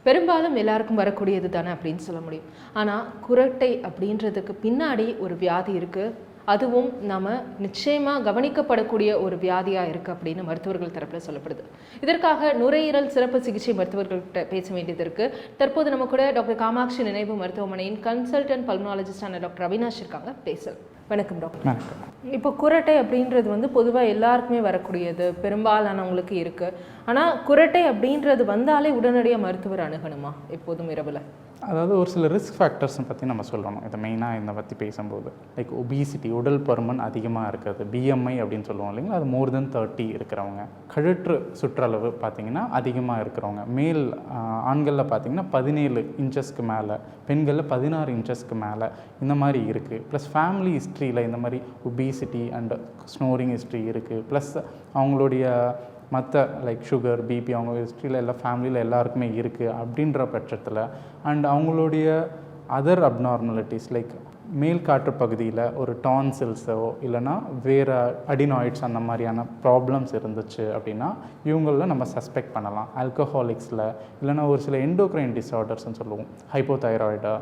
பெரும்பாலும் எல்லாருக்கும் வரக்கூடியது தானே அப்படின்னு சொல்ல முடியும். ஆனால் குரட்டை அப்படின்றதுக்கு பின்னாடி ஒரு வியாதி இருக்குது, அதுவும் நம்ம நிச்சயமாக கவனிக்கப்படக்கூடிய ஒரு வியாதியாக இருக்குது அப்படின்னு மருத்துவர்கள் தரப்பில் சொல்லப்படுது. இதற்காக நுரையீரல் சிறப்பு சிகிச்சை மருத்துவர்கள்கிட்ட பேச வேண்டியது இருக்குது. தற்போது நம்ம கூட டாக்டர் காமாட்சி நினைவு மருத்துவமனையின் கன்சல்டன்ட் பல்மனாலஜிஸ்டான டாக்டர் அவினாஷ் இருக்காங்க. பேசலாம். வணக்கம் டாக்டர். இப்போ குரட்டை அப்படின்றது பொதுவாக எல்லாருக்குமே வரக்கூடியது, பெரும்பாலானவங்களுக்கு இருக்குது. ஆனால் குரட்டை அப்படின்றது வந்தாலே உடனடியாக மருத்துவர் அணுகணுமா எப்போதும் இரவில்? அதாவது ஒரு சில ரிஸ்க் ஃபேக்டர்ஸை பற்றி நம்ம சொல்லணும். இதை மெயினாக இதை பற்றி பேசும்போது லைக் ஒபிசிட்டி, உடல் பருமன் அதிகமாக இருக்கிறது, பிஎம்ஐ அப்படின்னு சொல்லுவோம் இல்லைங்களா, அது மோர் தென் 30 இருக்கிறவங்க, கழுற்று சுற்றளவு பார்த்திங்கன்னா அதிகமாக இருக்கிறவங்க, மேல் ஆண்களில் பார்த்திங்கன்னா 17 இன்ச்சஸ்க்கு மேலே, பெண்களில் 16 இன்ச்சஸ்க்கு மேலே இந்த மாதிரி இருக்குது. ப்ளஸ் ஃபேமிலி ஹிஸ்ட்ரியில் இந்த மாதிரி ஒபிசிட்டி அண்ட் ஸ்னோரிங் ஹிஸ்ட்ரி இருக்குது. ப்ளஸ் அவங்களுடைய மற்ற லைக் சுகர், பிபி அவங்க ஹிஸ்ட்ரியில் எல்லா ஃபேமிலியில் எல்லாருக்குமே இருக்குது அப்படின்ற பட்சத்தில், அண்ட் அவங்களுடைய அதர் அப்நார்மலிட்டிஸ் லைக் மேல் காற்று பகுதியில் ஒரு டான்சில்ஸோ இல்லைனா வேறு அடினாய்ட்ஸ் அந்த மாதிரியான ப்ராப்ளம்ஸ் இருந்துச்சு அப்படின்னா இவங்களில் நம்ம சஸ்பெக்ட் பண்ணலாம். ஆல்கஹாலிக்ஸில் இல்லைனா ஒரு சில எண்டோக்ரைன் டிஸார்டர்ஸ்ன்னு சொல்லுவோம், ஹைப்போதைராய்டா,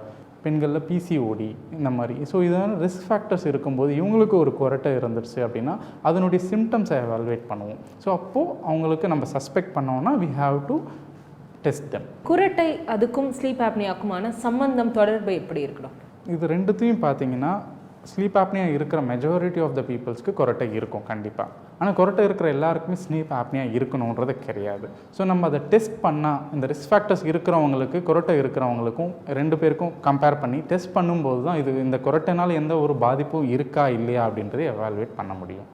பெண்களில் பிசிஓடி இந்த மாதிரி. ஸோ இதான ரிஸ்க் ஃபேக்டர்ஸ் இருக்கும்போது இவங்களுக்கு ஒரு குரட்டை இருந்துருச்சு அப்படின்னா அதனுடைய சிம்டம்ஸை எவால்வேட் பண்ணுவோம். ஸோ அப்போது அவங்களுக்கு நம்ம சஸ்பெக்ட் பண்ணோன்னா we have to test them. குரட்டை அதுக்கும் ஸ்லீப் ஆப்னியாக்குமான சம்பந்தம், தொடர்பு எப்படி இருக்கணும்? இது ரெண்டுத்தையும் பார்த்தீங்கன்னா ஸ்லீப் ஆப்னியா இருக்கிற மெஜாரிட்டி ஆஃப் த பீப்புள்ஸ்க்கு குரட்டை இருக்கும் கண்டிப்பாக. ஆனால் குரட்டை இருக்கிற எல்லாருக்குமே ஸ்லீப் ஆப்னியா இருக்கணுன்றது கிடையாது. ஸோ நம்ம அதை டெஸ்ட் பண்ணால் இந்த ரிஸ்க் ஃபேக்டர்ஸ் இருக்கிறவங்களுக்கு குரட்டை இருக்கிறவங்களுக்கும் 2 பேருக்கும் கம்பேர் பண்ணி டெஸ்ட் பண்ணும்போது தான் இது இந்த குரட்டைனால் எந்த ஒரு பாதிப்பும் இருக்கா இல்லையா அப்படின்றதை எவால்வேட் பண்ண முடியும்.